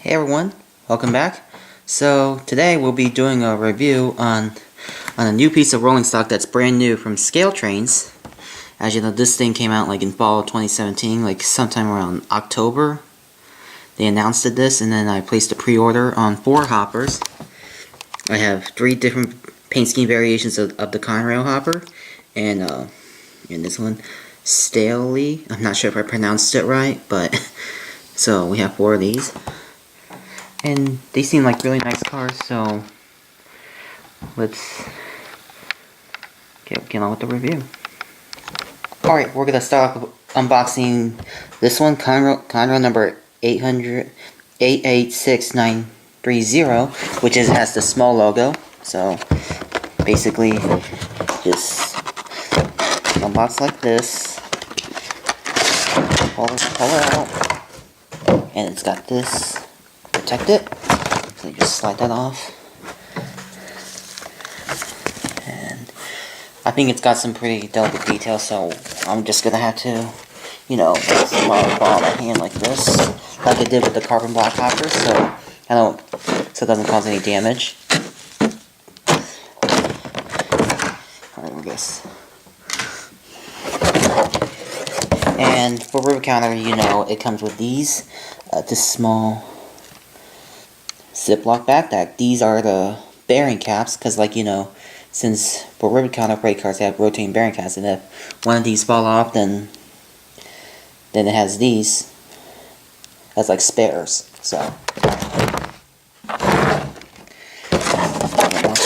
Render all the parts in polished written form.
Hey everyone, welcome back. So today we'll be doing a review on a new piece of rolling stock that's brand new from ScaleTrains. As you know, this thing came out like in fall of 2017, like sometime around October. They announced this, and then I placed a pre-order on 4 hoppers. I have 3 different paint scheme variations of the Conrail hopper, and this one, Staley. I'm not sure if I pronounced it right, but so we have 4 of these. And they seem like really nice cars, so let's get on with the review. Alright, we're going to start off with unboxing this one, Conrail number 886930, which has the small logo. So basically just unbox like this, pull it out, and it's got this. Protect it, so you just slide that off, and I think it's got some pretty delicate details, so I'm just gonna have to, small ball my hand like this, like I did with the carbon black hopper, so it doesn't cause any damage. Alright, I guess. And for Rivet Counter, it comes with these, this small Ziploc backpack. These are the bearing caps, because since for Rivet Counter freight cars they have rotating bearing caps, and if one of these fall off, then it has these as like spares. So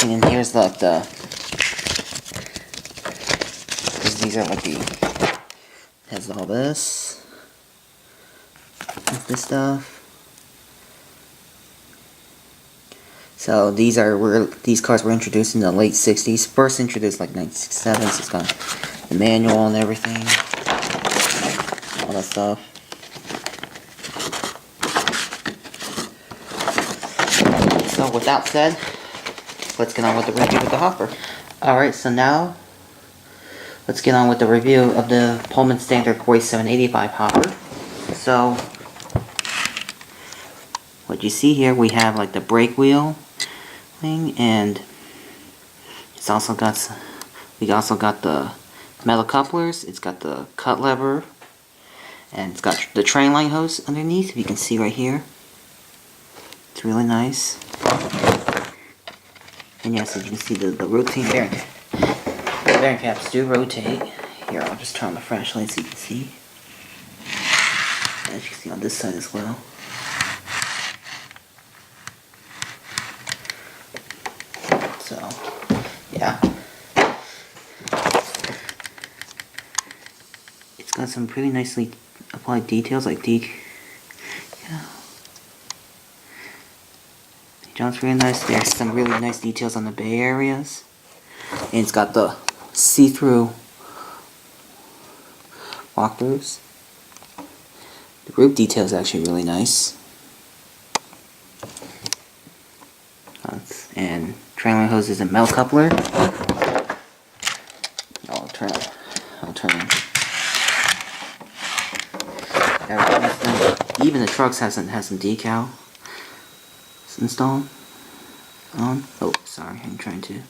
and here's like these are like has all this stuff. So these cars were introduced in the late 60s. First introduced like 1967. So it's got the manual and everything, all that stuff. So with that said, let's get on with the review of the hopper. Alright, so now let's get on with the review of the Pullman Standard 4785 hopper. So what you see here, we have like the brake wheel thing, and we also got the metal couplers. It's got the cut lever, and it's got the train line hose underneath, if you can see right here. It's really nice. And yes, as you can see, the rotating bearing. The bearing caps do rotate. Here, I'll just turn on the flashlight so you can see. As you can see on this side as well. So, yeah. It's got some pretty nicely applied details, like John's really nice. There's some really nice details on the bay areas. And it's got the see-through walkthroughs. The roof detail is actually really nice. And train line hose is a metal coupler. I'll turn it. Even the trucks has some decal installed on. Oh, sorry, I'm trying to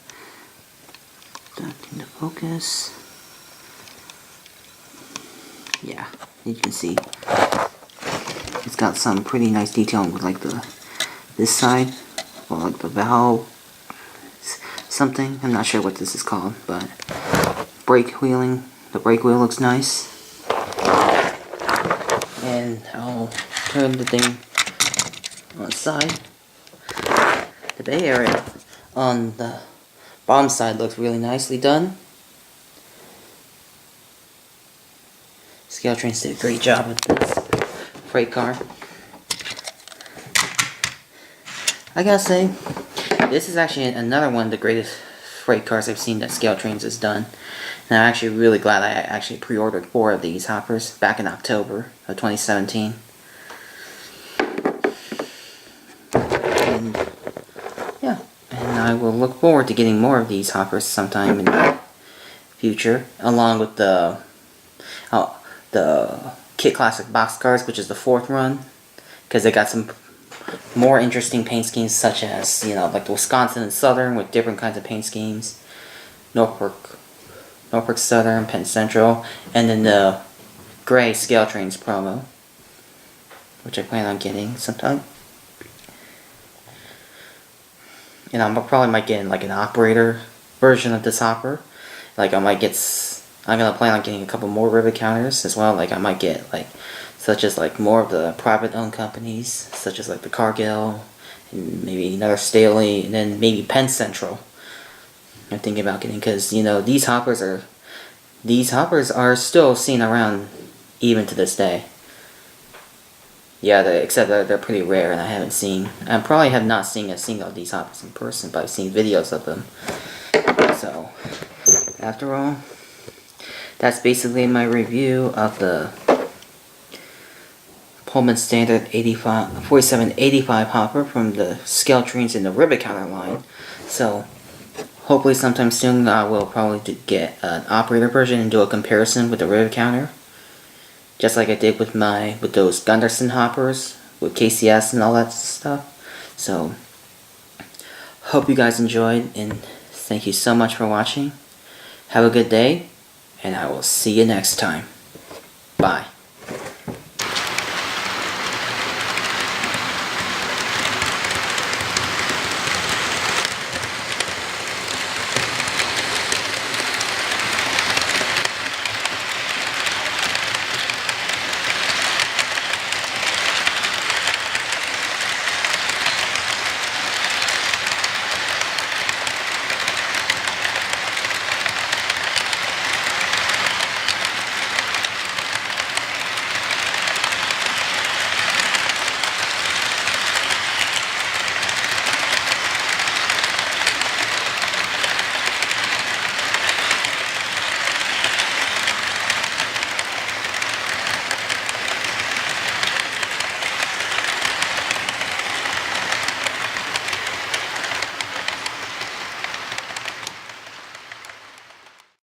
duck into focus. Yeah, you can see it's got some pretty nice detailing with like this side, or like the valve something. I'm not sure what this is called, but brake wheeling. The brake wheel looks nice. And I'll turn the thing on the side. The bay area on the bottom side looks really nicely done. ScaleTrains did a great job with this freight car. I gotta say, this is actually another one of the greatest freight cars I've seen that ScaleTrains has done. And I'm actually really glad I actually pre-ordered 4 of these hoppers back in October of 2017. And yeah, and I will look forward to getting more of these hoppers sometime in the future, along with the Kit Classic box cars, which is the Fourth Run, because they got some more interesting paint schemes, such as, you know, like the Wisconsin and Southern with different kinds of paint schemes, Norfolk Southern, Penn Central, and then the gray ScaleTrains promo, which I plan on getting sometime. And I probably might get like an operator version of this hopper. Like I'm gonna plan on getting a couple more Rivet Counters as well. Like I might get like, such as like more of the private owned companies, such as like the Cargill, and maybe another Staley, and then maybe Penn Central. I'm thinking about getting, because you know these hoppers are still seen around even to this day. Yeah, except that they're pretty rare, and I probably have not seen a single of these hoppers in person, but I've seen videos of them. So, after all, that's basically my review of the Pullman Standard 4785 hopper from the ScaleTrains in the Rivet Counter line. So, hopefully sometime soon I will probably get an operator version and do a comparison with the Rivet Counter. Just like I did with those Gunderson hoppers, with KCS and all that stuff. So, hope you guys enjoyed, and thank you so much for watching. Have a good day, and I will see you next time. Bye.